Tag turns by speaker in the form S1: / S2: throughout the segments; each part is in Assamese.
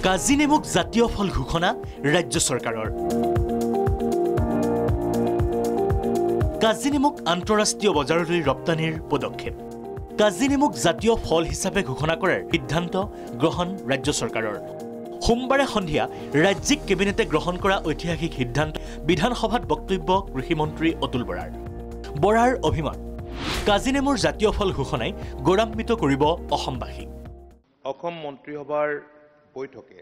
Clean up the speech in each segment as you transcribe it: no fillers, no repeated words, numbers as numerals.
S1: কাজি নেমুক জাতীয় ফল ঘোষণা ৰাজ্য চৰকাৰৰ। কাজি নেমুক আন্তঃৰাষ্ট্ৰীয় বজাৰলৈ ৰপ্তানিৰ পদক্ষেপ। কাজি নেমুক জাতীয় ফল হিচাপে ঘোষণা কৰাৰ সিদ্ধান্ত গ্ৰহণ ৰাজ্য চৰকাৰৰ। সোমবাৰে সন্ধিয়া ৰাজ্যিক কেবিনেটে গ্ৰহণ কৰা ঐতিহাসিক সিদ্ধান্ত বিধানসভাত বক্তব্য কৃষিমন্ত্ৰী অতুল বৰাৰ অভিমত কাজি নেমুৰ জাতীয় ফল ঘোষণাই গৌৰৱান্বিত কৰিব অসমবাসীক।
S2: অসম মন্ত্ৰীসভাৰ বৈঠকে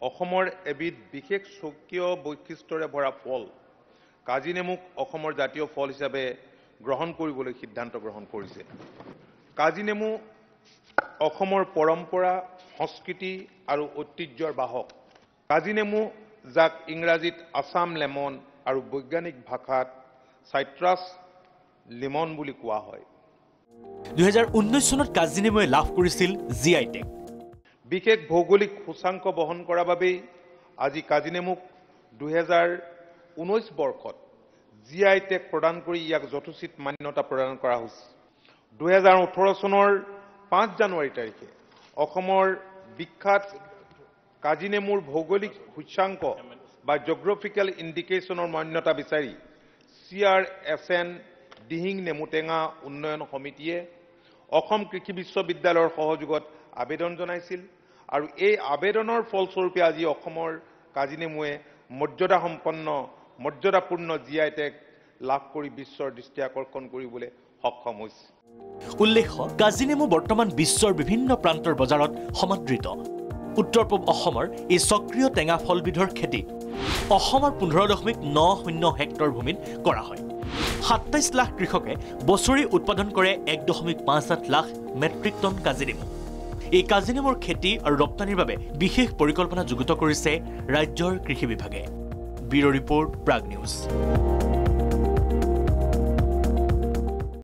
S2: অসমৰ এবিধ বিশেষ স্বকীয় বৈশিষ্ট্যৰে ভৰা ফল কাজি নেমুক অসমৰ জাতীয় ফল হিচাপে গ্ৰহণ কৰিবলৈ সিদ্ধান্ত গ্ৰহণ কৰিছে। কাজি নেমু অসমৰ পৰম্পৰা, সংস্কৃতি আৰু ঐতিহ্যৰ বাহক। কাজি নেমু, যাক ইংৰাজীত আছাম লেমন আৰু বৈজ্ঞানিক ভাষাত চাইট্ৰাছ লিমন বুলি কোৱা হয়।
S1: 2019 চনত কাজি নেমুৱে লাভ কৰিছিল GI টেগ।
S2: বিশেষ ভৌগোলিক সূচাংক বহন কৰাৰ বাবেই আজি কাজি নেমুক 2019 বৰ্ষত GI টেগ প্ৰদান কৰি ইয়াক যথোচিত মান্যতা প্ৰদান কৰা হৈছে। 2018 চনৰ 5 জানুৱাৰী তাৰিখে অসমৰ বিখ্যাত কাজি নেমুৰ ভৌগোলিক সূচাংক বা জিঅ'গ্ৰাফিকেল ইণ্ডিকেশ্যনৰ মান্যতা বিচাৰি CRSN দিহিং নেমুটেঙা উন্নয়ন সমিতিয়ে অসম কৃষি বিশ্ববিদ্যালয়ৰ সহযোগত আবেদন জনাইছিল আৰু এই আবেদনৰ ফলস্বৰূপে আজি অসমৰ কাজি নেমুৱে মৰ্যাদাপূৰ্ণ GI টেগ লাভ কৰি বিশ্বৰ দৃষ্টি আকৰ্ষণ কৰিবলৈ সক্ষম হৈছে।
S1: উল্লেখ্য, কাজি নেমু বৰ্তমান বিশ্বৰ বিভিন্ন প্ৰান্তৰ বজাৰত সমাদৃত। উত্তৰ পূব অসমৰ এই সক্ৰিয় টেঙা ফলবিধৰ খেতি অসমৰ 15.90 হেক্টৰ ভূমিত কৰা হয়। 27 লাখ কৃষকে বছৰি উৎপাদন কৰে 1.58 লাখ মেট্ৰিক টন কাজি নেমু। এই কাজি নেমুৰ খেতি আৰু ৰপ্তানিৰ বাবে বিশেষ পৰিকল্পনা যুগুত কৰিছে ৰাজ্যৰ কৃষি বিভাগে। Bureau report, Prag news.